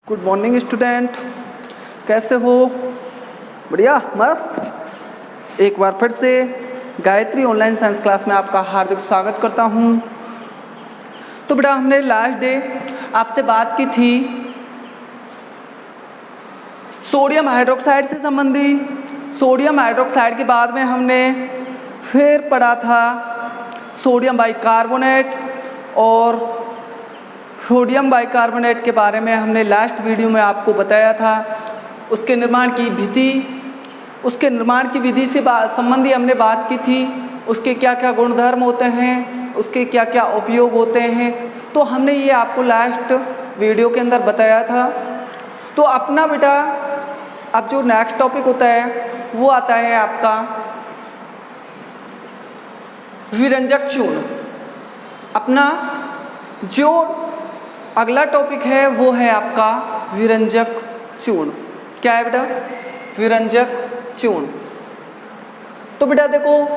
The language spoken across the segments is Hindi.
गुड मॉर्निंग स्टूडेंट, कैसे हो? बढ़िया, मस्त। एक बार फिर से गायत्री ऑनलाइन साइंस क्लास में आपका हार्दिक स्वागत करता हूँ। तो बेटा, हमने लास्ट डे आपसे बात की थी सोडियम हाइड्रोक्साइड से संबंधी। सोडियम हाइड्रोक्साइड के बाद में हमने फिर पढ़ा था सोडियम बाइकार्बोनेट, और सोडियम बाइकार्बोनेट के बारे में हमने लास्ट वीडियो में आपको बताया था उसके निर्माण की विधि से संबंधी हमने बात की थी। उसके क्या क्या गुणधर्म होते हैं, उसके क्या क्या उपयोग होते हैं, तो हमने ये आपको लास्ट वीडियो के अंदर बताया था। तो अपना बेटा अब जो नेक्स्ट टॉपिक होता है वो आता है आपका विरंजक चूर्ण। अपना जो अगला टॉपिक है वो है आपका विरंजक चूर्ण। क्या है बेटा? विरंजक चूर्ण। तो बेटा देखो,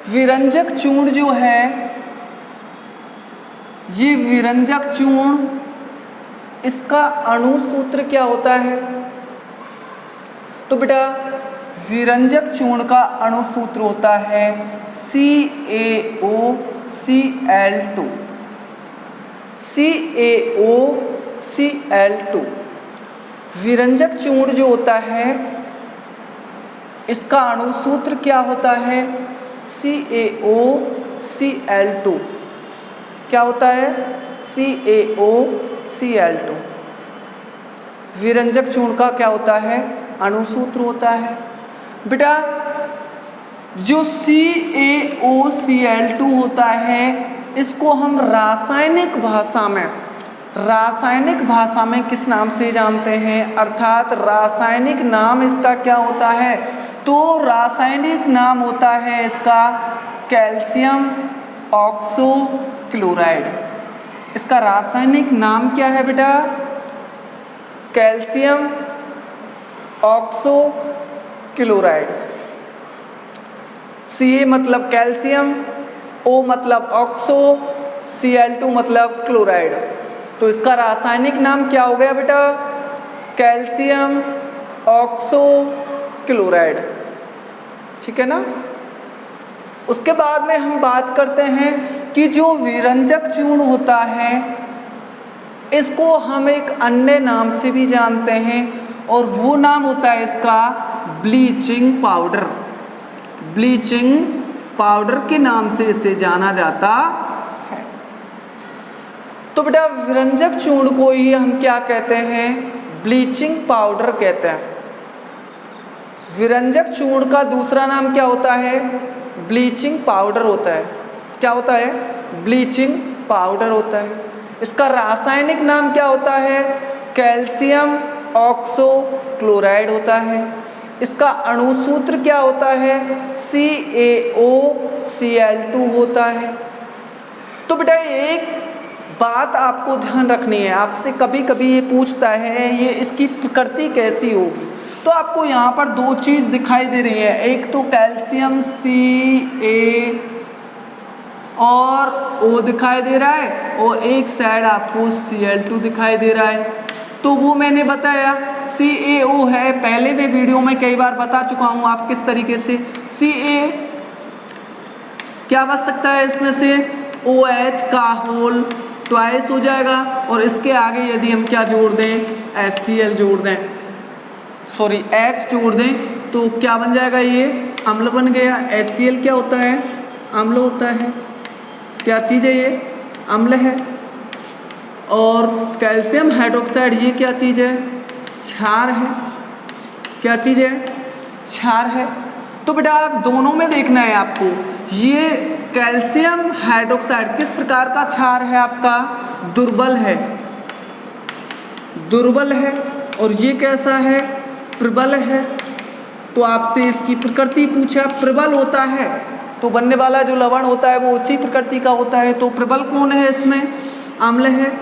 विरंजक चूर्ण जो है, ये विरंजक चूर्ण, इसका अणु सूत्र क्या होता है? तो बेटा, विरंजक चूर्ण का अणु सूत्र होता है CaOCl2। CaOCl2 विरंजक चूर्ण जो होता है, इसका अणु सूत्र क्या होता है? CaOCl2। क्या होता है? CaOCl2 विरंजक चूर्ण का क्या होता है? अणु सूत्र होता है। बेटा, जो CaOCl2 होता है, इसको हम रासायनिक भाषा में किस नाम से जानते हैं? अर्थात रासायनिक नाम इसका क्या होता है? तो रासायनिक नाम होता है इसका कैल्शियम ऑक्सोक्लोराइड। इसका रासायनिक नाम क्या है बेटा? कैल्शियम ऑक्सोक्लोराइड। Ca मतलब कैल्शियम, O मतलब ऑक्सो, Cl2 मतलब क्लोराइड। तो इसका रासायनिक नाम क्या हो गया बेटा? Calcium oxo chloride. ठीक है ना? उसके बाद में हम बात करते हैं कि जो विरंजक चूर्ण होता है, इसको हम एक अन्य नाम से भी जानते हैं, और वो नाम होता है इसका ब्लीचिंग पाउडर। ब्लीचिंग पाउडर के नाम से इसे जाना जाता है। तो बेटा, विरंजक चूर्ण को ही हम क्या कहते हैं? ब्लीचिंग पाउडर कहते हैं। विरंजक चूर्ण का दूसरा नाम क्या होता है? ब्लीचिंग पाउडर होता है। क्या होता है? ब्लीचिंग पाउडर होता है। इसका रासायनिक नाम क्या होता है? कैल्शियम ऑक्सोक्लोराइड होता है। इसका अणु सूत्र क्या होता है? CaOCl2 होता है। तो बेटा, एक बात आपको ध्यान रखनी है, आपसे कभी कभी ये पूछता है ये इसकी प्रकृति कैसी होगी। तो आपको यहाँ पर दो चीज़ दिखाई दे रही है, एक तो कैल्शियम Ca और O दिखाई दे रहा है, और एक साइड आपको Cl2 दिखाई दे रहा है। तो वो मैंने बताया CaO है, पहले भी वीडियो में कई बार बता चुका हूँ आप किस तरीके से। Ca क्या बच सकता है इसमें से? OH का होल ट्वाइस हो जाएगा, और इसके आगे यदि हम क्या जोड़ दें? HCl जोड़ दें, सॉरी H जोड़ दें, तो क्या बन जाएगा? ये अम्ल बन गया। HCl क्या होता है? अम्ल होता है। क्या चीज़ है ये? अम्ल है। और कैल्शियम हाइड्रोक्साइड ये क्या चीज़ है? क्षार है। क्या चीज़ है? क्षार है। तो बेटा, आप दोनों में देखना है आपको, ये कैल्शियम हाइड्रोक्साइड किस प्रकार का क्षार है? आपका दुर्बल है। दुर्बल है। और ये कैसा है? प्रबल है। तो आपसे इसकी प्रकृति पूछा, प्रबल होता है तो बनने वाला जो लवण होता है वो उसी प्रकृति का होता है। तो प्रबल कौन है इसमें? अम्ल है।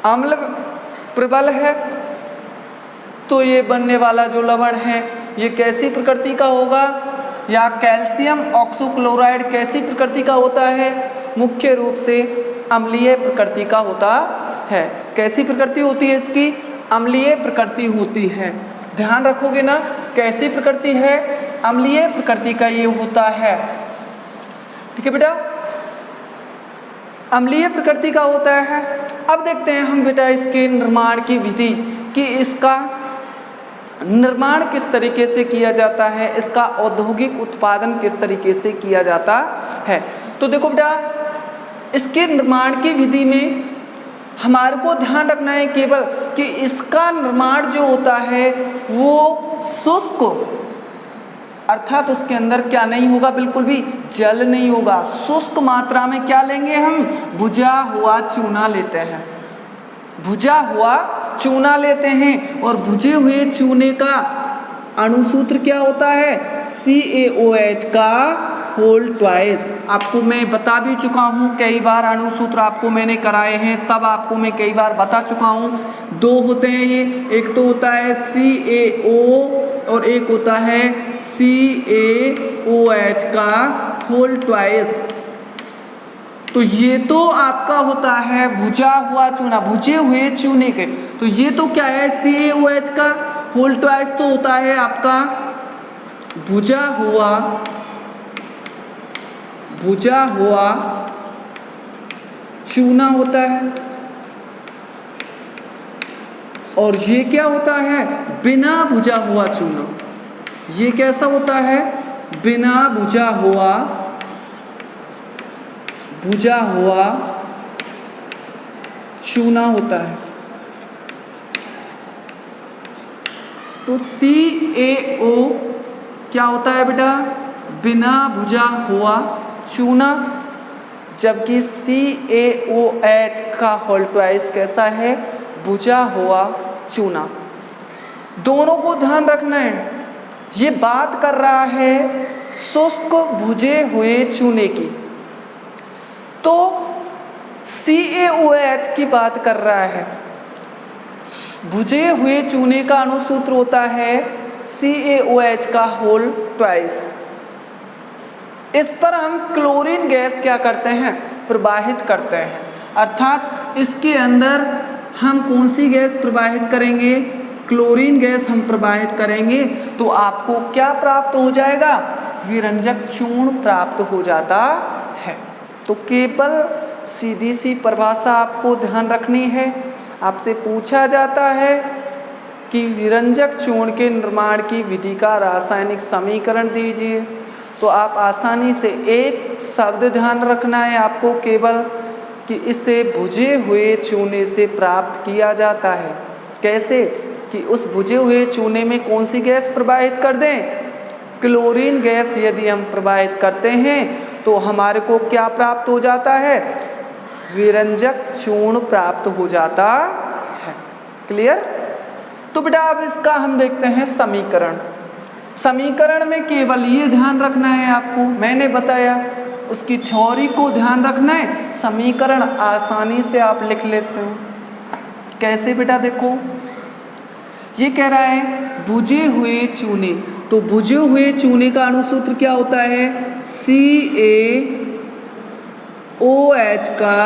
अम्ल प्रबल है, तो ये बनने वाला जो लवण है ये कैसी प्रकृति का होगा? या कैल्शियम ऑक्सोक्लोराइड कैसी प्रकृति का होता है? मुख्य रूप से अम्लीय प्रकृति का होता है। कैसी प्रकृति होती है इसकी? अम्लीय प्रकृति होती है। ध्यान रखोगे ना, कैसी प्रकृति है? अम्लीय प्रकृति का ये होता है। ठीक है बेटा, अम्लीय प्रकृति का होता है। अब देखते हैं हम बेटा इसके निर्माण की विधि, कि इसका निर्माण किस तरीके से किया जाता है, इसका औद्योगिक उत्पादन किस तरीके से किया जाता है। तो देखो बेटा, इसके निर्माण की विधि में हमारे को ध्यान रखना है केवल कि इसका निर्माण जो होता है वो शुष्क, अर्थात उसके अंदर क्या नहीं होगा, बिल्कुल भी जल नहीं होगा। शुष्क मात्रा में क्या लेंगे हम? भुजा हुआ चूना लेते हैं, भुजा हुआ चूना लेते हैं। और भुजे हुए चूने का अणुसूत्र क्या होता है? CaOH का होल ट्वाइस। आपको मैं बता भी चुका हूँ कई बार, अणुसूत्र आपको मैंने कराए हैं, तब आपको मैं कई बार बता चुका हूँ। दो होते हैं ये, एक तो होता है CaO और एक होता है CaOH का होल ट्वाइस। तो ये तो आपका होता है भुजा हुआ चूना, भुजे हुए चूने के। तो ये तो क्या है? CaOH का होल ट्वाइस तो होता है आपका भुजा हुआ चूना होता है। और ये क्या होता है? बिना भुजा हुआ चूना। ये कैसा होता है? बिना भुजा हुआ चूना होता है। तो CaO क्या होता है बेटा? बिना भुजा हुआ चूना, जबकि CaOH का होल ट्वाइस कैसा है? भुजा हुआ चूना। दोनों को ध्यान रखना है। ये बात कर रहा है शुष्क भुजे हुए चूने की, तो CaOH की बात कर रहा है। भुजे हुए चूने का अणुसूत्र होता है CaOH का होल ट्वाइस। इस पर हम क्लोरीन गैस क्या करते हैं? प्रवाहित करते हैं। अर्थात इसके अंदर हम कौन सी गैस प्रवाहित करेंगे? क्लोरीन गैस हम प्रवाहित करेंगे। तो आपको क्या प्राप्त हो जाएगा? विरंजक चूर्ण प्राप्त हो जाता है। तो केवल सीधी सी परिभाषा आपको ध्यान रखनी है। आपसे पूछा जाता है कि विरंजक चूर्ण के निर्माण की विधि का रासायनिक समीकरण दीजिए, तो आप आसानी से एक शब्द ध्यान रखना है आपको केवल, कि इसे भुजे हुए चूने से प्राप्त किया जाता है। कैसे? कि उस भुजे हुए चूने में कौन सी गैस प्रवाहित कर दें? क्लोरीन गैस यदि हम प्रवाहित करते हैं तो हमारे को क्या प्राप्त हो जाता है? विरंजक चूर्ण प्राप्त हो जाता है। क्लियर? तो बेटा अब इसका हम देखते हैं समीकरण। समीकरण में केवल ये ध्यान रखना है आपको, मैंने बताया उसकी थ्योरी को ध्यान रखना है, समीकरण आसानी से आप लिख लेते हो। कैसे बेटा? देखो ये कह रहा है भुजे हुए चूने, तो भुजे हुए चूने का अणुसूत्र क्या होता है? CaOH का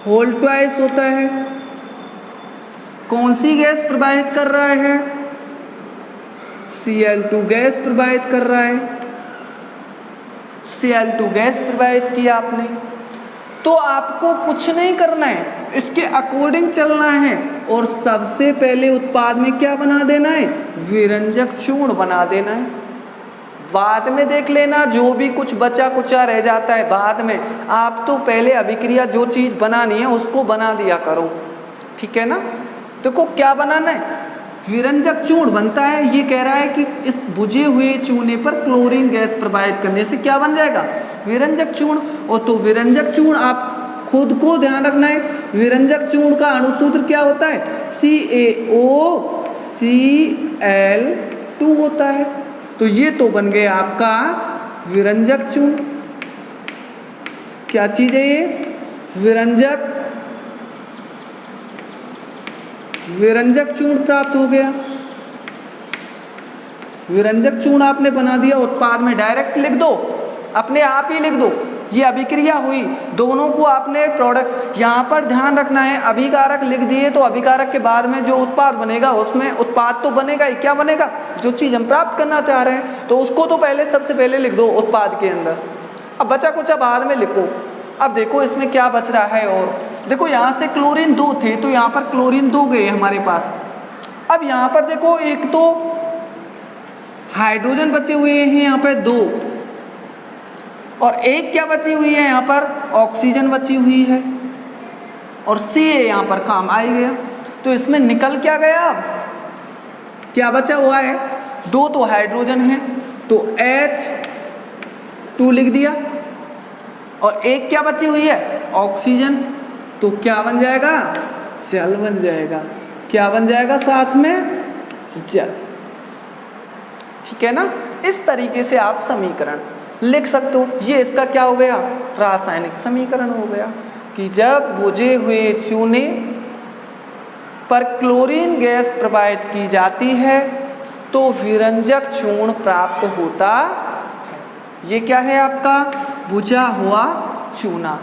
होल ट्वाइस होता है। कौन सी गैस प्रवाहित कर रहा है? Cl2 गैस प्रवाहित कर रहा है। Cl2 गैस प्रवाहित किया आपने, तो आपको कुछ नहीं करना है, इसके अकॉर्डिंग चलना है और सबसे पहले उत्पाद में क्या बना देना है? विरंजक चूर्ण बना देना है। बाद में देख लेना जो भी कुछ बचा कुचा रह जाता है बाद में, आप तो पहले अभिक्रिया जो चीज़ बनानी है उसको बना दिया करो। ठीक है ना? देखो क्या बनाना है? विरंजक चूर्ण बनता है। ये कह रहा है कि इस भुजे हुए चूने पर क्लोरीन गैस प्रवाहित करने से क्या बन जाएगा? विरंजक चूर्ण। और तो विरंजक चूर्ण आप खुद को ध्यान रखना है, विरंजक चूर्ण का अणुसूत्र क्या होता है? CaOCl2 होता है। तो ये तो बन गया आपका विरंजक चूर्ण। क्या चीज है ये? विरंजक चूर्ण प्राप्त हो गया। विरंजक चूर्ण आपने बना दिया, उत्पाद में डायरेक्ट लिख दो, अपने आप ही लिख दो। ये अभिक्रिया हुई, दोनों को आपने प्रोडक्ट, यहाँ पर ध्यान रखना है अभिकारक लिख दिए तो अभिकारक के बाद में जो उत्पाद बनेगा उसमें उत्पाद तो बनेगा ही, क्या बनेगा, जो चीज़ हम प्राप्त करना चाह रहे हैं, तो उसको तो पहले सबसे पहले लिख दो उत्पाद के अंदर। अब बचा कुछ बाद में लिखो। अब देखो इसमें क्या बच रहा है, और देखो यहाँ से क्लोरीन 2 थे तो यहाँ पर क्लोरीन 2 गए हमारे पास। अब यहाँ पर देखो एक तो हाइड्रोजन बचे हुए हैं यहाँ पे 2, और एक क्या बची हुई है यहाँ पर, ऑक्सीजन बची हुई है, और सी यहाँ पर काम आ गया। तो इसमें निकल क्या गया, क्या बचा हुआ है, 2 तो हाइड्रोजन है तो H2 लिख दिया, और एक क्या बची हुई है, ऑक्सीजन, तो क्या बन जाएगा, जल बन जाएगा। क्या बन जाएगा साथ में, जल। ठीक है ना, इस तरीके से आप समीकरण लिख सकते हो। ये इसका क्या हो गया, रासायनिक समीकरण हो गया कि जब बुझे हुए चूने पर क्लोरीन गैस प्रवाहित की जाती है तो विरंजक चूर्ण प्राप्त होता है। ये क्या है आपका, बुझा हुआ चूना।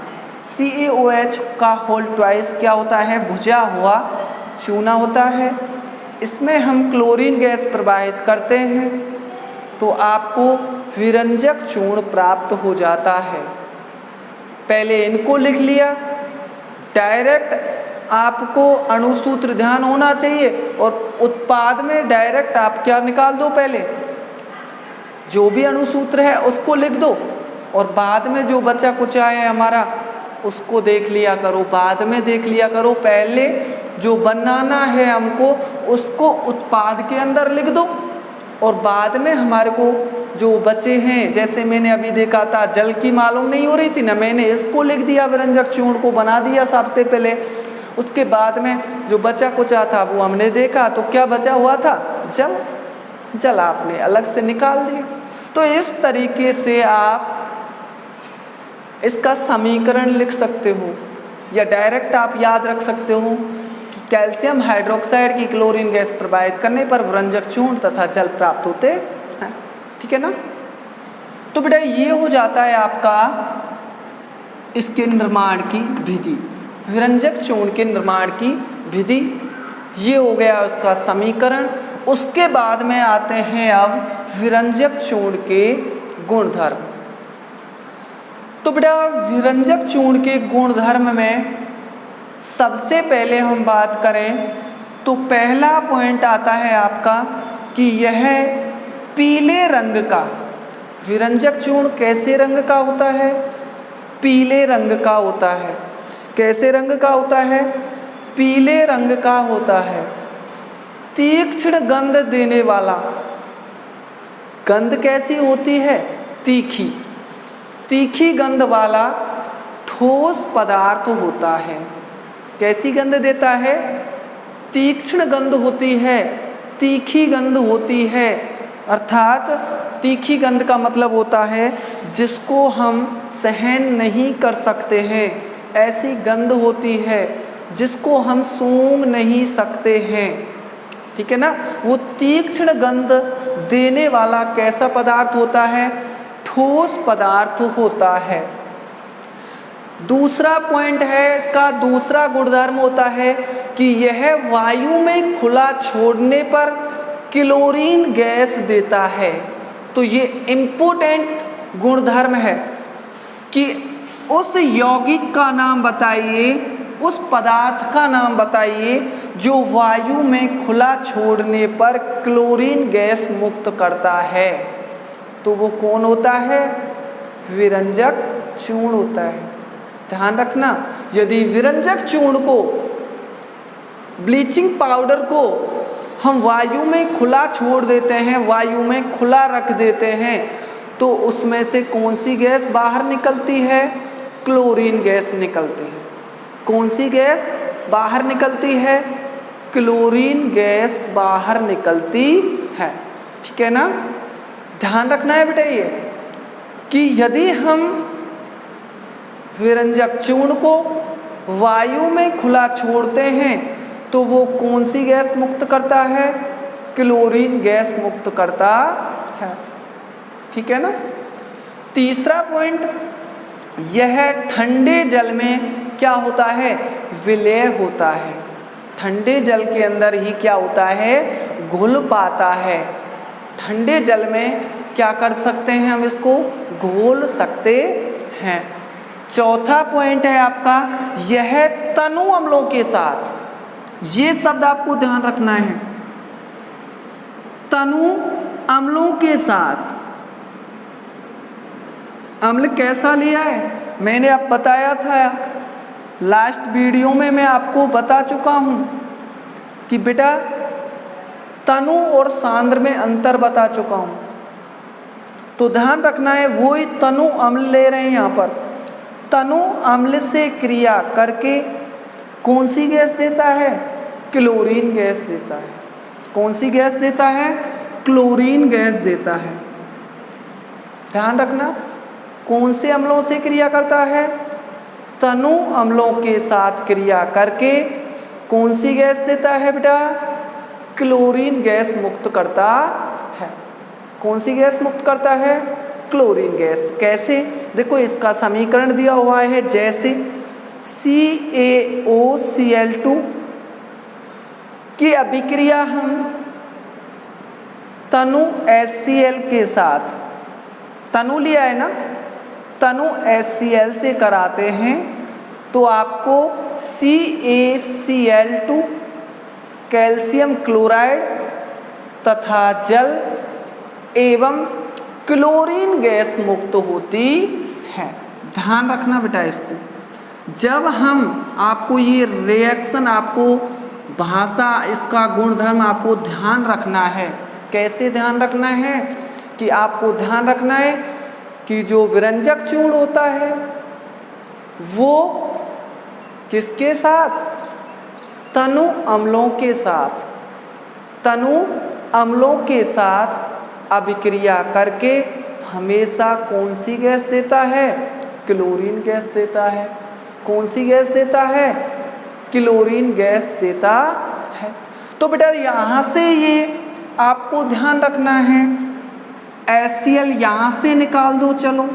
CaOH का होल ट्वाइस क्या होता है, बुझा हुआ चूना होता है। इसमें हम क्लोरीन गैस प्रवाहित करते हैं तो आपको विरंजक चूर्ण प्राप्त हो जाता है। पहले इनको लिख लिया, डायरेक्ट आपको अणुसूत्र ध्यान होना चाहिए, और उत्पाद में डायरेक्ट आप क्या निकाल दो, पहले जो भी अणुसूत्र है उसको लिख दो, और बाद में जो बचा कुचा है हमारा उसको देख लिया करो, बाद में देख लिया करो। पहले जो बनाना है हमको उसको उत्पाद के अंदर लिख दो, और बाद में हमारे को जो बचे हैं, जैसे मैंने अभी देखा था जल की मालूम नहीं हो रही थी ना, मैंने इसको लिख दिया, विरंजक चूर्ण को बना दिया सबसे पहले। उसके बाद में जो बचा कुचा था वो हमने देखा, तो क्या बचा हुआ था, जल। जल आपने अलग से निकाल दिया। तो इस तरीके से आप इसका समीकरण लिख सकते हो, या डायरेक्ट आप याद रख सकते हो कि कैल्शियम हाइड्रोक्साइड की क्लोरीन गैस प्रवाहित करने पर विरंजक चूर्ण तथा जल प्राप्त होते हैं। ठीक है ना। तो बेटा ये हो जाता है आपका इसके निर्माण की विधि, विरंजक चूर्ण के निर्माण की विधि। ये हो गया उसका समीकरण। उसके बाद में आते हैं अब विरंजक चूर्ण के गुणधर्म। तो बेटा विरंजक चूर्ण के गुणधर्म में सबसे पहले हम बात करें तो पहला पॉइंट आता है आपका कि यह पीले रंग का, विरंजक चूर्ण कैसे रंग का होता है, पीले रंग का होता है। कैसे रंग का होता है, पीले रंग का होता है। तीक्ष्ण गंध देने वाला, गंध कैसी होती है, तीखी, तीखी गंध वाला ठोस पदार्थ होता है। कैसी गंध देता है, तीक्ष्ण गंध होती है, तीखी गंध होती है। अर्थात तीखी गंध का मतलब होता है जिसको हम सहन नहीं कर सकते हैं, ऐसी गंध होती है जिसको हम सूंघ नहीं सकते हैं। ठीक है ना। वो तीक्ष्ण गंध देने वाला कैसा पदार्थ होता है, ठोस पदार्थ होता है। दूसरा पॉइंट है इसका, दूसरा गुणधर्म होता है कि यह वायु में खुला छोड़ने पर क्लोरीन गैस देता है। तो ये इम्पोर्टेंट गुणधर्म है कि उस यौगिक का नाम बताइए, उस पदार्थ का नाम बताइए जो वायु में खुला छोड़ने पर क्लोरीन गैस मुक्त करता है। तो वो कौन होता है, विरंजक चूर्ण होता है। ध्यान रखना, यदि विरंजक चूर्ण को, ब्लीचिंग पाउडर को हम वायु में खुला छोड़ देते हैं, वायु में खुला रख देते हैं, तो उसमें से कौन सी गैस बाहर निकलती है, क्लोरीन गैस निकलती है। कौन सी गैस बाहर निकलती है, क्लोरीन गैस बाहर निकलती है। ठीक है ना। ध्यान रखना है बेटा ये कि यदि हम विरंजक चूर्ण को वायु में खुला छोड़ते हैं तो वो कौन सी गैस मुक्त करता है, क्लोरीन गैस मुक्त करता है। ठीक है ना। तीसरा पॉइंट यह ठंडे जल में क्या होता है, विलय होता है। ठंडे जल के अंदर ही क्या होता है, घुल पाता है। ठंडे जल में क्या कर सकते हैं, हम इसको घोल सकते हैं। चौथा पॉइंट है आपका, यह तनु अम्लों के साथ, ये शब्द आपको ध्यान रखना है, तनु अम्लों के साथ। अम्ल कैसा लिया है, मैंने अब बताया था लास्ट वीडियो में, मैं आपको बता चुका हूं कि बेटा तनु और सांद्र में अंतर बता चुका हूं। तो ध्यान रखना है, वो ही तनु अम्ल ले रहे हैं यहाँ पर। तनु अम्ल से क्रिया करके कौन सी गैस देता है, क्लोरीन गैस देता है। कौन सी गैस देता है, क्लोरीन गैस देता है। ध्यान रखना, कौन से अम्लों से क्रिया करता है, तनु अम्लों के साथ क्रिया करके कौन सी गैस देता है बेटा, क्लोरीन गैस मुक्त करता है। कौन सी गैस मुक्त करता है, क्लोरीन गैस। कैसे, देखो इसका समीकरण दिया हुआ है, जैसे CaOCl2 की अभिक्रिया हम तनु HCl के साथ, तनु लिया है ना, तनु HCl से कराते हैं तो आपको CaCl2 कैल्शियम क्लोराइड तथा जल एवं क्लोरीन गैस मुक्त होती है। ध्यान रखना बेटा इसको, जब हम आपको ये रिएक्शन, आपको भाषा, इसका गुणधर्म आपको ध्यान रखना है। कैसे ध्यान रखना है कि आपको ध्यान रखना है कि जो विरंजक चूर्ण होता है वो किसके साथ, तनु अम्लों के साथ, तनु अम्लों के साथ अभिक्रिया करके हमेशा कौन सी गैस देता है, क्लोरीन गैस देता है। कौन सी गैस देता है, क्लोरीन गैस देता है। तो बेटा यहाँ से ये आपको ध्यान रखना है, HCl यहाँ से निकाल दो, चलो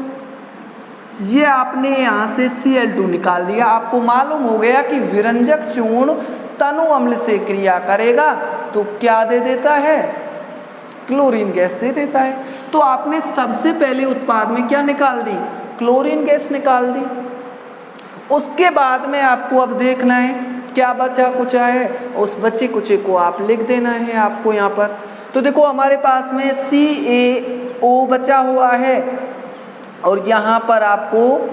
ये आपने यहाँ से Cl2 निकाल दिया। आपको मालूम हो गया कि विरंजक चूर्ण तनु अम्ल से क्रिया करेगा तो क्या दे देता है, क्लोरीन गैस दे देता है। तो आपने सबसे पहले उत्पाद में क्या निकाल दी, क्लोरीन गैस निकाल दी। उसके बाद में आपको अब देखना है क्या बचा कुचा है, उस बचे कुचे को आप लिख देना है आपको यहाँ पर। तो देखो हमारे पास में CaO बचा हुआ है और यहाँ पर आपको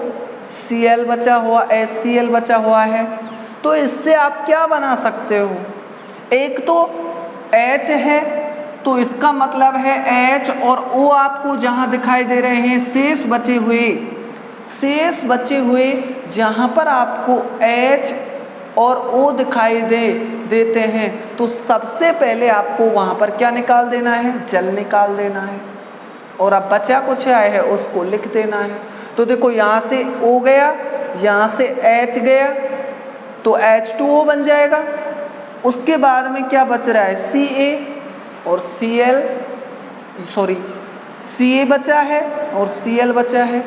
Cl बचा हुआ, HCl बचा हुआ है। तो इससे आप क्या बना सकते हो, एक तो H है तो इसका मतलब है H और O आपको जहाँ दिखाई दे रहे हैं, शेष बचे हुए जहाँ पर आपको H और O दिखाई देते हैं तो सबसे पहले आपको वहाँ पर क्या निकाल देना है, जल निकाल देना है। और अब बचा कुछ है उसको लिख देना है। तो देखो यहाँ से O गया, यहाँ से H गया तो H2O बन जाएगा। उसके बाद में क्या बच रहा है, Ca और Ca बचा है और Cl बचा है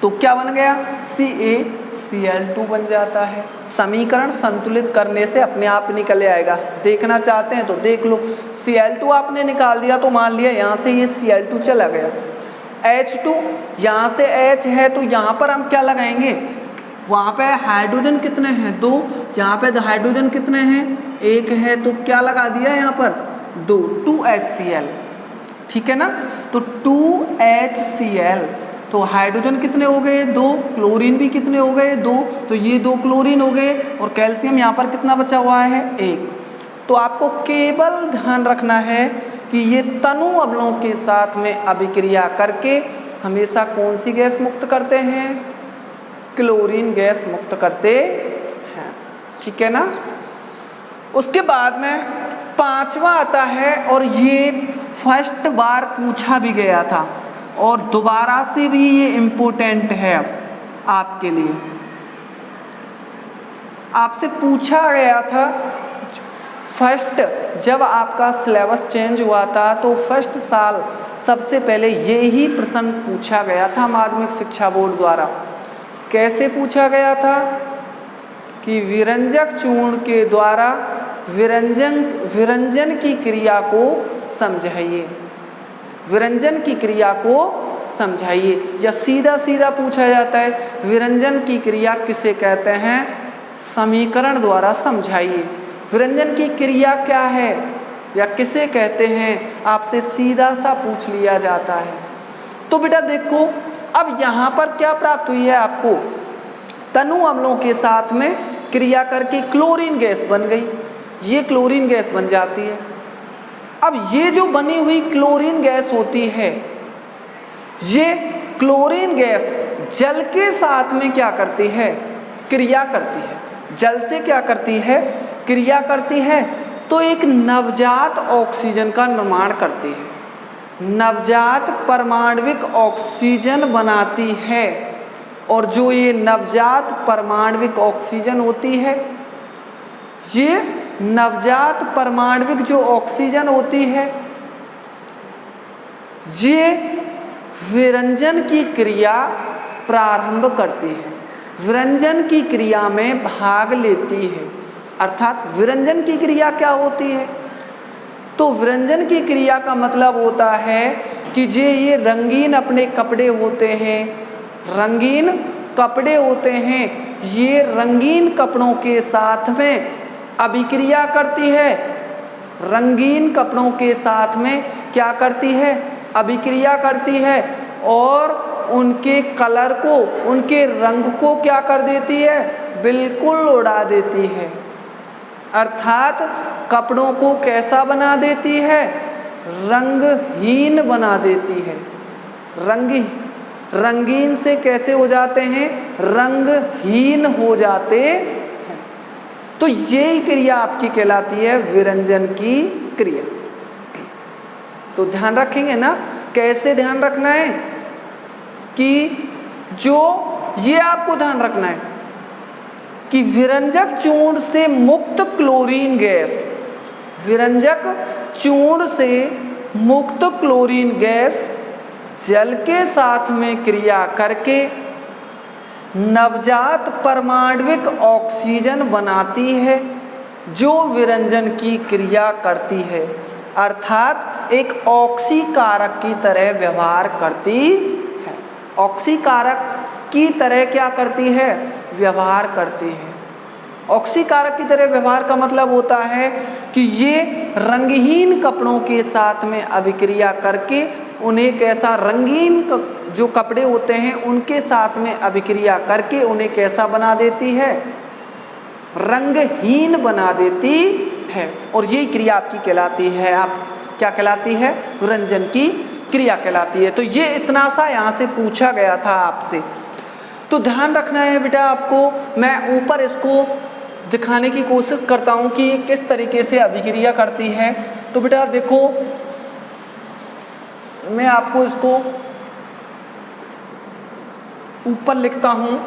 तो क्या बन गया, CaCl2 बन जाता है। समीकरण संतुलित करने से अपने आप निकल आएगा। देखना चाहते हैं तो देख लो, Cl2 आपने निकाल दिया तो मान लिया यहाँ से ये Cl2 चला गया। H2 यहाँ से H है तो यहाँ पर हम क्या लगाएंगे, वहाँ पे हाइड्रोजन कितने हैं, 2, यहाँ पे हाइड्रोजन कितने हैं, 1 है तो क्या लगा दिया यहाँ पर 2, 2HCl, ठीक है ना। तो 2HCl, तो हाइड्रोजन कितने हो गए 2, क्लोरीन भी कितने हो गए 2, तो ये 2 क्लोरीन हो गए और कैल्शियम यहाँ पर कितना बचा हुआ है 1। तो आपको केवल ध्यान रखना है कि ये तनु अम्लों के साथ में अभिक्रिया करके हमेशा कौन सी गैस मुक्त करते हैं, क्लोरीन गैस मुक्त करते हैं, ठीक है ना। उसके बाद में 5वां आता है और ये फर्स्ट बार पूछा भी गया था और दोबारा से भी ये इम्पोर्टेंट है आपके लिए। आपसे पूछा गया था फर्स्ट जब आपका सिलेबस चेंज हुआ था तो फर्स्ट साल सबसे पहले ये ही प्रश्न पूछा गया था माध्यमिक शिक्षा बोर्ड द्वारा। कैसे पूछा गया था कि विरंजक चूर्ण के द्वारा विरंजन की क्रिया को समझाइए, विरंजन की क्रिया को समझाइए। या सीधा सीधा पूछा जाता है विरंजन की क्रिया किसे कहते हैं, समीकरण द्वारा समझाइए। विरंजन की क्रिया क्या है या किसे कहते हैं, आपसे सीधा सा पूछ लिया जाता है। तो बेटा देखो अब यहाँ पर क्या प्राप्त हुई है आपको, तनु अम्लों के साथ में क्रिया करके क्लोरीन गैस बन गई, ये क्लोरीन गैस बन जाती है। अब ये जो बनी हुई क्लोरीन गैस होती है, ये क्लोरीन गैस जल के साथ में क्या करती है, क्रिया करती है। जल से क्या करती है, क्रिया करती है, तो एक नवजात ऑक्सीजन का निर्माण करती है, नवजात परमाणविक ऑक्सीजन बनाती है। और जो ये नवजात परमाणविक ऑक्सीजन होती है, ये नवजात परमाणविक जो ऑक्सीजन होती है, ये विरंजन की क्रिया प्रारंभ करती है, विरंजन की क्रिया में भाग लेती है। अर्थात विरंजन की क्रिया क्या होती है, तो विरंजन की क्रिया का मतलब होता है कि ये रंगीन अपने कपड़े होते हैं, रंगीन कपड़े होते हैं, ये रंगीन कपड़ों के साथ में अभिक्रिया करती है, रंगीन कपड़ों के साथ में क्या करती है, अभिक्रिया करती है और उनके कलर को, उनके रंग को क्या कर देती है, बिल्कुल उड़ा देती है। अर्थात कपड़ों को कैसा बना देती है, रंगहीन बना देती है। रंगीन से कैसे हो जाते हैं, रंगहीन हो जाते हैं। तो यही क्रिया आपकी कहलाती है विरंजन की क्रिया। तो ध्यान रखेंगे ना, कैसे ध्यान रखना है कि जो ये आपको ध्यान रखना है कि विरंजक चूर्ण से मुक्त क्लोरीन गैस, विरंजक चूर्ण से मुक्त क्लोरीन गैस जल के साथ में क्रिया करके नवजात परमाणविक ऑक्सीजन बनाती है, जो विरंजन की क्रिया करती है। अर्थात एक ऑक्सीकारक की तरह व्यवहार करती है, ऑक्सीकारक की तरह क्या करती है, व्यवहार करती है। ऑक्सीकारक की तरह व्यवहार का मतलब होता है कि ये रंगहीन कपड़ों के साथ में अभिक्रिया करके उन्हें कैसा, रंगीन जो कपड़े होते हैं उनके साथ में अभिक्रिया करके उन्हें कैसा बना देती है, रंगहीन बना देती है। और यही क्रिया आपकी कहलाती है, आप क्या कहलाती है, विरंजन की क्रिया कहलाती है। तो ये इतना सा यहाँ से पूछा गया था आपसे, तो ध्यान रखना है बेटा आपको। मैं ऊपर इसको दिखाने की कोशिश करता हूँ कि किस तरीके से अभिक्रिया करती है। तो बेटा देखो, मैं आपको इसको ऊपर लिखता हूँ।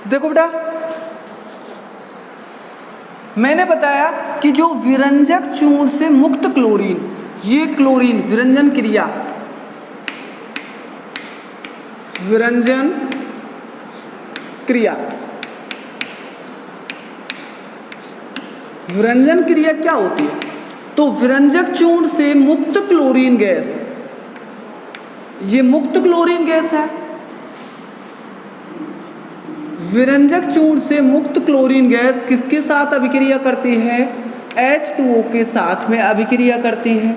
देखो बेटा, मैंने बताया कि जो विरंजक चूर्ण से मुक्त क्लोरीन, ये क्लोरीन विरंजन क्रिया, विरंजन क्रिया, विरंजन क्रिया क्या होती है, तो विरंजक चूर्ण से मुक्त क्लोरीन गैस, ये मुक्त क्लोरीन गैस है। विरंजक चूर्ण से मुक्त क्लोरीन गैस किसके साथ अभिक्रिया करती है, H2O के साथ में अभिक्रिया करती है।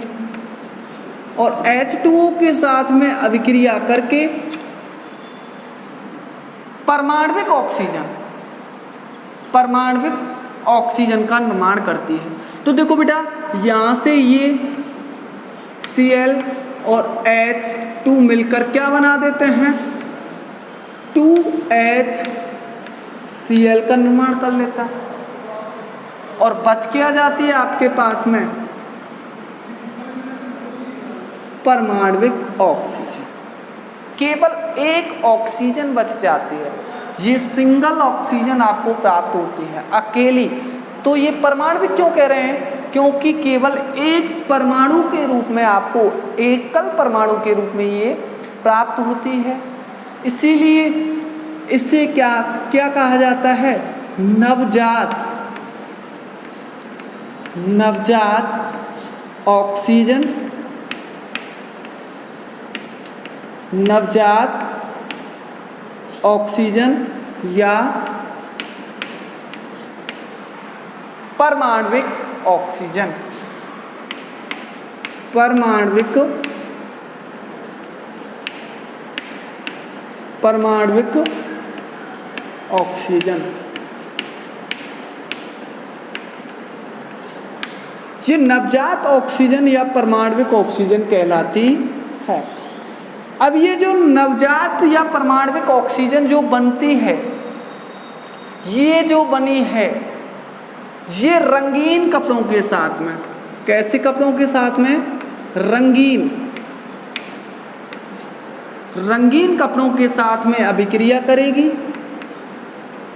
और H2O के साथ में अभिक्रिया करके परमाणविक ऑक्सीजन का निर्माण करती है। तो देखो बेटा, यहाँ से ये Cl और H2 मिलकर क्या बना देते हैं, 2HCl का निर्माण कर लेता है, और बच क्या जाती है आपके पास में परमाणविक ऑक्सीजन। केवल एक ऑक्सीजन बच जाती है, ये सिंगल ऑक्सीजन आपको प्राप्त होती है अकेली। तो ये परमाणविक क्यों कह रहे हैं, क्योंकि केवल एक परमाणु के रूप में आपको, एकल परमाणु के रूप में ये प्राप्त होती है। इसीलिए इसे क्या क्या कहा जाता है, नवजात ऑक्सीजन, नवजात ऑक्सीजन या परमाणविक ऑक्सीजन, परमाणविक ऑक्सीजन। ये नवजात ऑक्सीजन या परमाणविक ऑक्सीजन कहलाती है। अब ये जो नवजात या परमाणविक ऑक्सीजन जो बनती है, ये जो बनी है, ये रंगीन कपड़ों के साथ में, कैसे कपड़ों के साथ में, रंगीन कपड़ों के साथ में अभिक्रिया करेगी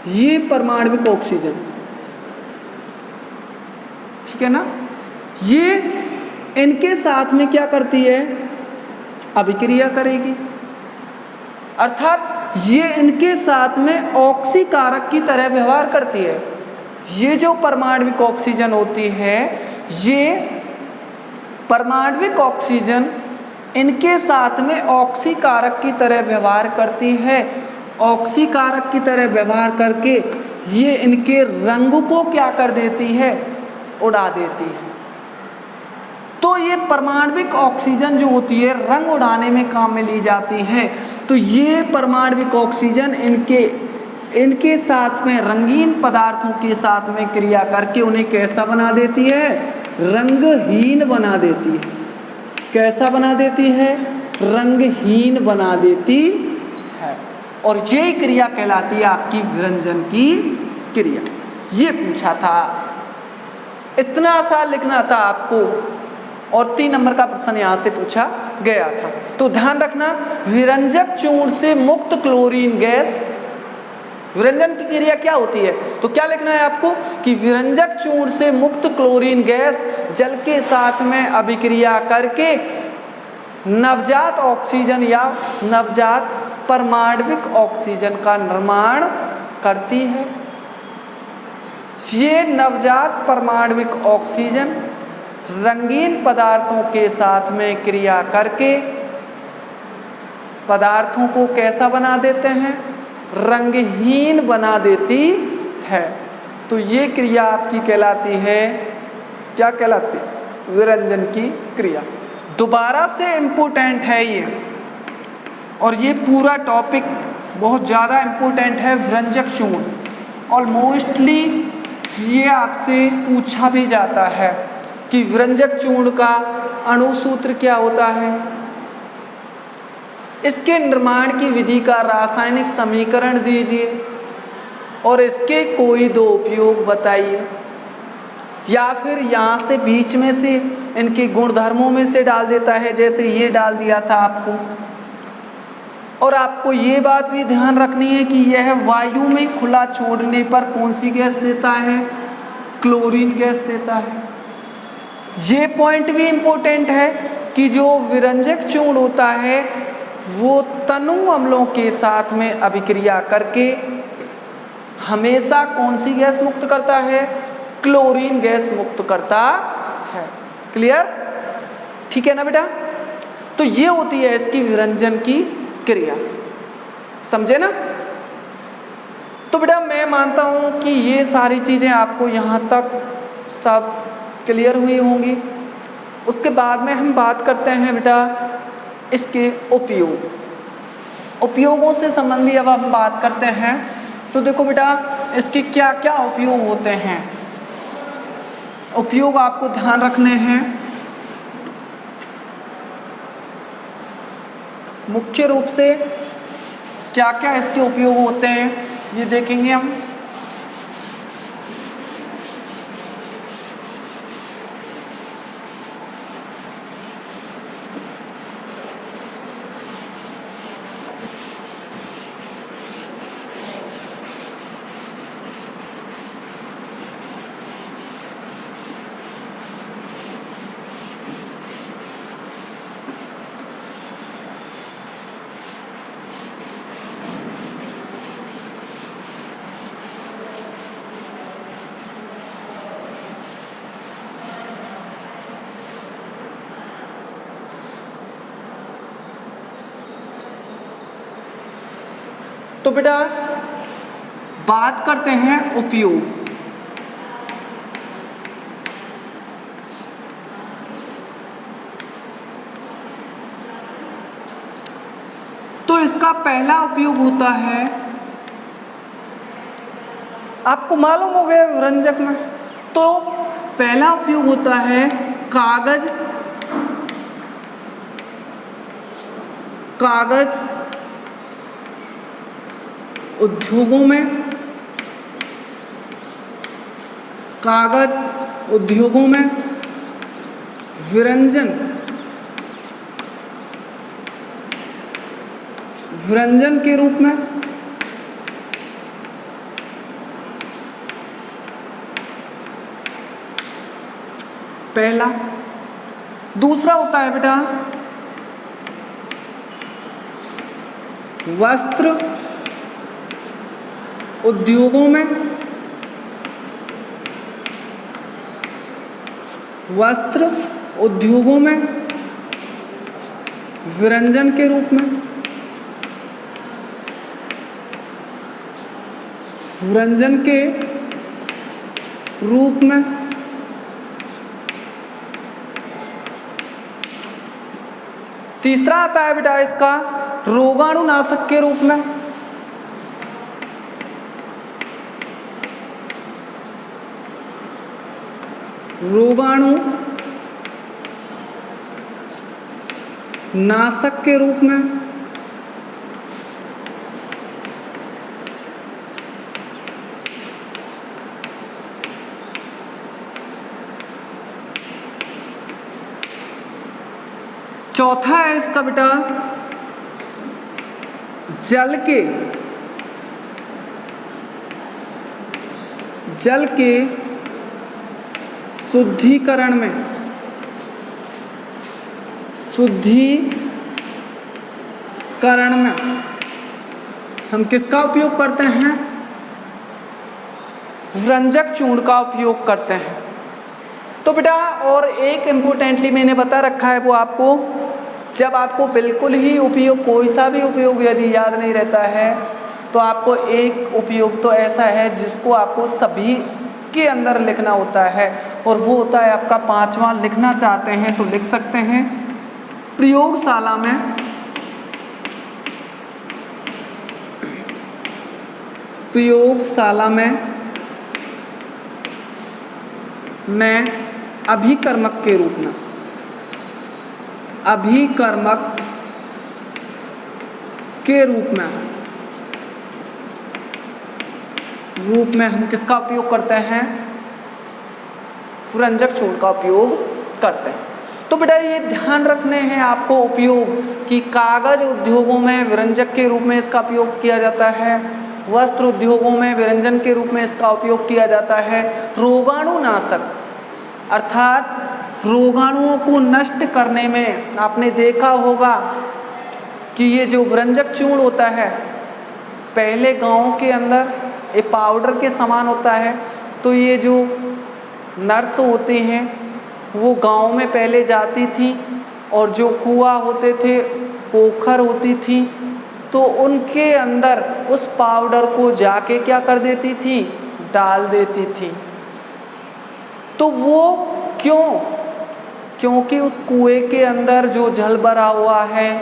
ये परमाणविक ऑक्सीजन, ठीक है ना। ये इनके साथ में क्या करती है, अभिक्रिया करेगी, अर्थात ये इनके साथ में ऑक्सीकारक की तरह व्यवहार करती है। ये जो परमाणविक ऑक्सीजन होती है, ये परमाणविक ऑक्सीजन इनके साथ में ऑक्सीकारक की तरह व्यवहार करती है। ऑक्सीकारक की तरह व्यवहार करके ये इनके रंग को क्या कर देती है, उड़ा देती है। तो ये परमाणविक ऑक्सीजन जो होती है रंग उड़ाने में काम में ली जाती है। तो ये परमाणविक ऑक्सीजन इनके साथ में रंगीन पदार्थों के साथ में क्रिया करके उन्हें कैसा बना देती है, रंगहीन बना देती है। कैसा बना देती है, रंगहीन बना देती है। और ये क्रिया कहलाती है आपकी विरंजन की क्रिया। ये पूछा था, इतना सा लिखना था आपको, और 3 नंबर का प्रश्न यहाँ से पूछा गया था। तो ध्यान रखना, विरंजक चूर्ण से मुक्त क्लोरीन गैस, विरंजन की क्रिया क्या होती है, तो क्या लिखना है आपको कि विरंजक चूर्ण से मुक्त क्लोरीन गैस जल के साथ में अभिक्रिया करके नवजात ऑक्सीजन या नवजात परमाणविक ऑक्सीजन का निर्माण करती है। ये नवजात परमाणविक ऑक्सीजन रंगीन पदार्थों के साथ में क्रिया करके पदार्थों को कैसा बना देते हैं, रंगहीन बना देती है। तो ये क्रिया आपकी कहलाती है, क्या कहलाती है, विरंजन की क्रिया। दोबारा से इम्पोर्टेंट है ये, और ये पूरा टॉपिक बहुत ज़्यादा इम्पोर्टेंट है, विरंजक चूर्ण। और मोस्टली ये आपसे पूछा भी जाता है कि विरंजक चूर्ण का अणुसूत्र क्या होता है, इसके निर्माण की विधि का रासायनिक समीकरण दीजिए और इसके कोई 2 उपयोग बताइए, या फिर यहाँ से बीच में से इनके गुणधर्मों में से डाल देता है, जैसे ये डाल दिया था आपको। और आपको ये बात भी ध्यान रखनी है कि यह वायु में खुला छोड़ने पर कौन सी गैस देता है, क्लोरीन गैस देता है। ये पॉइंट भी इम्पोर्टेंट है कि जो विरंजक चूर्ण होता है वो तनु अम्लों के साथ में अभिक्रिया करके हमेशा कौन सी गैस मुक्त करता है, क्लोरीन गैस मुक्त करता है। क्लियर, ठीक है ना बेटा। तो ये होती है इसकी विरंजन की क्रिया, समझे ना। तो बेटा मैं मानता हूं कि ये सारी चीजें आपको यहां तक सब क्लियर हुई होंगी। उसके बाद में हम बात करते हैं बेटा इसके उपयोगों से संबंधी अब हम बात करते हैं। तो देखो बेटा इसके क्या क्या उपयोग होते हैं। उपयोग आपको ध्यान रखने हैं। मुख्य रूप से क्या क्या इसके उपयोग होते हैं ये देखेंगे हम। तो बेटा बात करते हैं उपयोग। तो इसका पहला उपयोग होता है, आपको मालूम हो गया व्यंजक में, तो पहला उपयोग होता है कागज उद्योगों में, कागज उद्योगों में विरंजन के रूप में, पहला। दूसरा होता है बेटा वस्त्र उद्योगों में, वस्त्र उद्योगों में विरंजन के रूप में, विरंजन के रूप में। तीसरा आता है बेटा इसका रोगाणुनाशक के रूप में, रोगाणुनाशक के रूप में। चौथा है इसका बेटा जल के शुद्धिकरण में, हम किसका उपयोग करते हैं? रंजक चूर्ण का उपयोग करते हैं। तो बेटा और एक इम्पोर्टेंटली मैंने बता रखा है, वो आपको जब आपको बिल्कुल ही उपयोग कोई सा भी उपयोग यदि याद नहीं रहता है तो आपको एक उपयोग तो ऐसा है जिसको आपको सभी के अंदर लिखना होता है, और वो होता है आपका पांचवा। लिखना चाहते हैं तो लिख सकते हैं। प्रयोगशाला में अभिकर्मक के रूप में हम किसका उपयोग करते हैं? रंजक चूर्ण का उपयोग करते हैं। तो बेटा ये ध्यान रखने हैं आपको उपयोग कि कागज उद्योगों में विरंजक के रूप में इसका उपयोग किया जाता है, वस्त्र उद्योगों में विरंजन के रूप में इसका उपयोग किया जाता है। रोगाणुनाशक अर्थात रोगाणुओं को नष्ट करने में आपने देखा होगा कि ये जो विरंजक चूर्ण होता है पहले गाँव के अंदर एक पाउडर के समान होता है। तो ये जो नर्स होती हैं वो गांव में पहले जाती थी और जो कुआं होते थे, पोखर होती थी, तो उनके अंदर उस पाउडर को जाके क्या कर देती थी? डाल देती थी। तो वो क्योंकि उस कुएं के अंदर जो जल भरा हुआ है,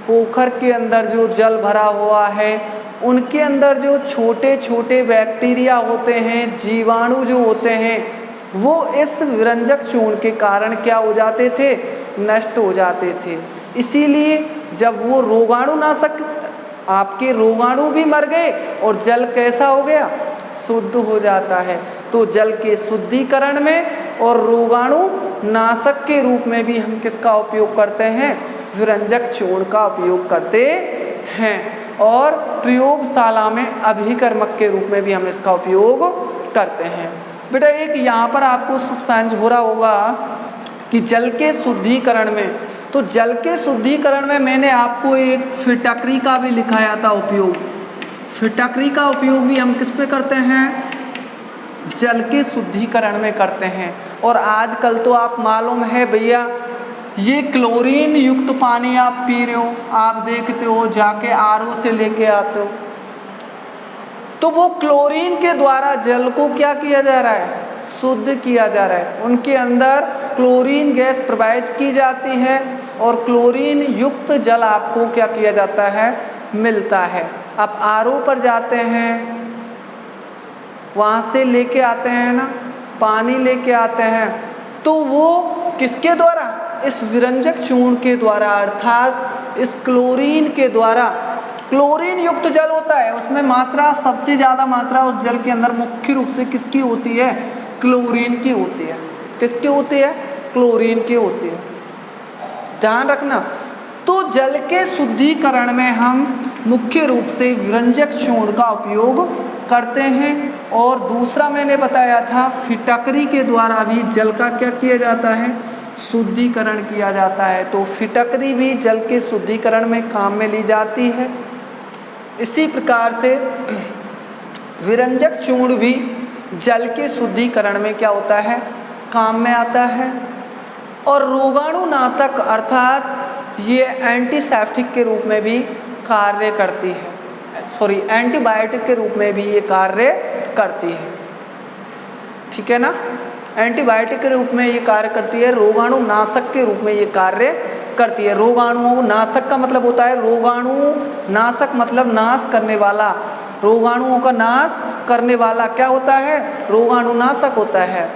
पोखर के अंदर जो जल भरा हुआ है, उनके अंदर जो छोटे छोटे बैक्टीरिया होते हैं, जीवाणु जो होते हैं, वो इस विरंजक चूर्ण के कारण क्या हो जाते थे, नष्ट हो जाते थे। इसीलिए जब वो रोगाणुनाशक, आपके रोगाणु भी मर गए और जल कैसा हो गया, शुद्ध हो जाता है। तो जल के शुद्धिकरण में और रोगाणु नाशक के रूप में भी हम किसका उपयोग करते हैं, विरंजक चूर्ण का उपयोग करते हैं। और प्रयोगशाला में अभिकर्मक के रूप में भी हम इसका उपयोग करते हैं। बेटा एक यहाँ पर आपको सस्पेंस हो रहा होगा कि जल के शुद्धिकरण में, तो जल के शुद्धिकरण में मैंने आपको एक फिटकरी का भी लिखाया था उपयोग। फिटकरी का उपयोग भी हम किस पे करते हैं, जल के शुद्धिकरण में करते हैं। और आजकल तो आप मालूम है भैया, ये क्लोरीन युक्त पानी आप पी रहे हो, आप देखते हो जाके आरओ से लेके आते हो, तो वो क्लोरीन के द्वारा जल को क्या किया जा रहा है, शुद्ध किया जा रहा है। उनके अंदर क्लोरीन गैस प्रवाहित की जाती है और क्लोरीन युक्त जल आपको क्या किया जाता है, मिलता है। आप आरओ पर जाते हैं, वहाँ से लेके आते हैं ना, पानी लेके आते हैं, तो वो किसके द्वारा, इस विरंजक चूर्ण के द्वारा, अर्थात इस क्लोरीन के द्वारा। क्लोरीन युक्त जल होता है, उसमें मात्रा, सबसे ज़्यादा मात्रा उस जल के अंदर मुख्य रूप से किसकी होती है, क्लोरीन की होती है। किसकी होती है, क्लोरीन की होती है, ध्यान रखना। तो जल के शुद्धिकरण में हम मुख्य रूप से विरंजक चूर्ण का उपयोग करते हैं। और दूसरा मैंने बताया था, फिटकरी के द्वारा भी जल का क्या किया जाता है, शुद्धिकरण किया जाता है। तो फिटकरी भी जल के शुद्धिकरण में काम में ली जाती है। इसी प्रकार से विरंजक चूर्ण भी जल के शुद्धिकरण में क्या होता है, काम में आता है। और रोगाणुनाशक अर्थात ये एंटीसेप्टिक के रूप में भी कार्य करती है, एंटीबायोटिक के रूप में भी ये कार्य करती है, ठीक है ना। एंटीबायोटिक के रूप में ये कार्य करती है, रोगाणुनाशक के रूप में ये कार्य करती है। रोगाणुनाशक का मतलब होता है, रोगाणुनाशक मतलब नाश करने वाला, रोगाणुओं का नाश करने वाला क्या होता है, रोगाणुनाशक होता है,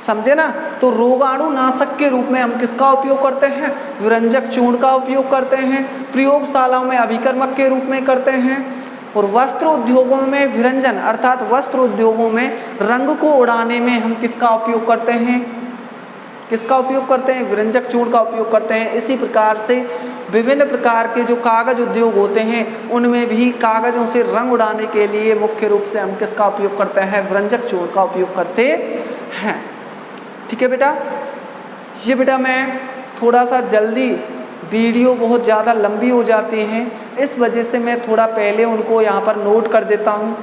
समझे ना। तो रोगाणुनाशक के रूप में हम किसका उपयोग करते हैं, विरंजक चूर्ण का उपयोग करते हैं। प्रयोगशालाओं में अभिकर्मक के रूप में करते हैं। और वस्त्र उद्योगों में विरंजन अर्थात वस्त्र उद्योगों में रंग को उड़ाने में हम किसका उपयोग करते हैं, किसका उपयोग करते हैं, विरंजक चूर्ण का उपयोग करते हैं। इसी प्रकार से विभिन्न प्रकार के जो कागज उद्योग होते हैं, उनमें भी कागजों से रंग उड़ाने के लिए मुख्य रूप से हम किसका उपयोग करते हैं, विरंजक चूर्ण का उपयोग करते हैं। ठीक है बेटा। ये बेटा मैं थोड़ा सा जल्दी, वीडियो बहुत ज़्यादा लंबी हो जाती हैं, इस वजह से मैं थोड़ा पहले उनको यहाँ पर नोट कर देता हूँ,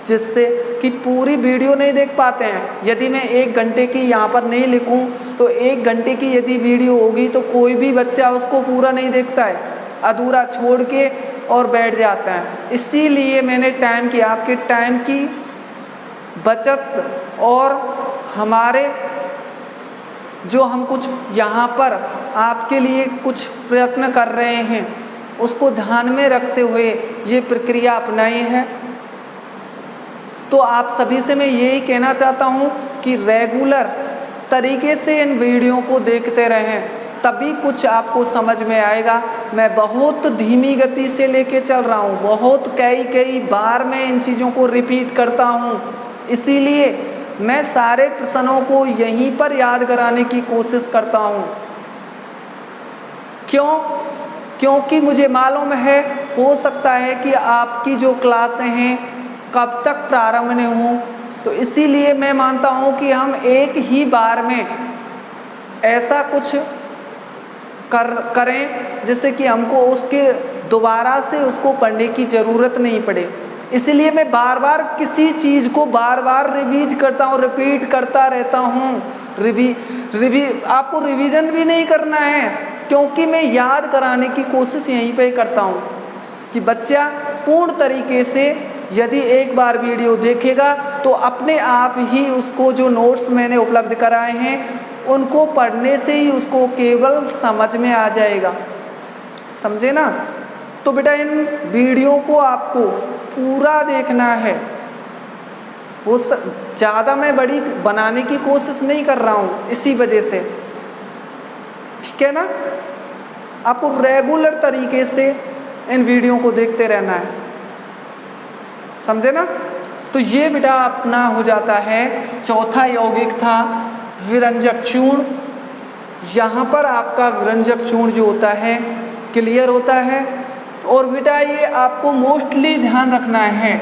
जिससे कि पूरी वीडियो नहीं देख पाते हैं। यदि मैं 1 घंटे की यहाँ पर नहीं लिखूँ तो 1 घंटे की यदि वीडियो होगी तो कोई भी बच्चा उसको पूरा नहीं देखता है, अधूरा छोड़ के और बैठ जाता है। इसीलिए मैंने टाइम की, आपके टाइम की बचत और हमारे जो हम कुछ यहाँ पर आपके लिए कुछ प्रयत्न कर रहे हैं, उसको ध्यान में रखते हुए ये प्रक्रिया अपनाई है। तो आप सभी से मैं यही कहना चाहता हूँ कि रेगुलर तरीके से इन वीडियो को देखते रहें, तभी कुछ आपको समझ में आएगा। मैं बहुत धीमी गति से लेके चल रहा हूँ, बहुत कई बार मैं इन चीज़ों को रिपीट करता हूँ, इसीलिए मैं सारे प्रश्नों को यहीं पर याद कराने की कोशिश करता हूँ। क्योंकि मुझे मालूम है, हो सकता है कि आपकी जो क्लासें हैं कब तक प्रारंभ नहीं हो, तो इसीलिए मैं मानता हूँ कि हम एक ही बार में ऐसा कुछ करें जिससे कि हमको उसके दोबारा से उसको पढ़ने की ज़रूरत नहीं पड़े। इसलिए मैं बार बार किसी चीज़ को बार बार रिवीज करता हूँ, रिपीट करता रहता हूँ। आपको रिवीजन भी नहीं करना है, क्योंकि मैं याद कराने की कोशिश यहीं पे करता हूँ कि बच्चा पूर्ण तरीके से यदि एक बार वीडियो देखेगा तो अपने आप ही उसको जो नोट्स मैंने उपलब्ध कराए हैं उनको पढ़ने से ही उसको केवल समझ में आ जाएगा, समझे ना। तो बेटा इन वीडियो को आपको पूरा देखना है, वो ज़्यादा मैं बड़ी बनाने की कोशिश नहीं कर रहा हूँ, इसी वजह से, ठीक है ना। आपको रेगुलर तरीके से इन वीडियो को देखते रहना है, समझे ना। तो ये बेटा अपना हो जाता है चौथा यौगिक था विरंजक चूर्ण। यहाँ पर आपका विरंजक चूर्ण जो होता है क्लियर होता है। और बेटा ये आपको मोस्टली ध्यान रखना है,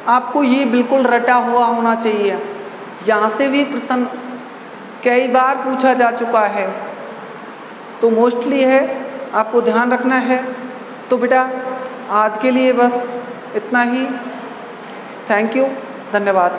आपको ये बिल्कुल रटा हुआ होना चाहिए। यहाँ से भी प्रश्न कई बार पूछा जा चुका है, तो मोस्टली है, आपको ध्यान रखना है। तो बेटा आज के लिए बस इतना ही। थैंक यू, धन्यवाद।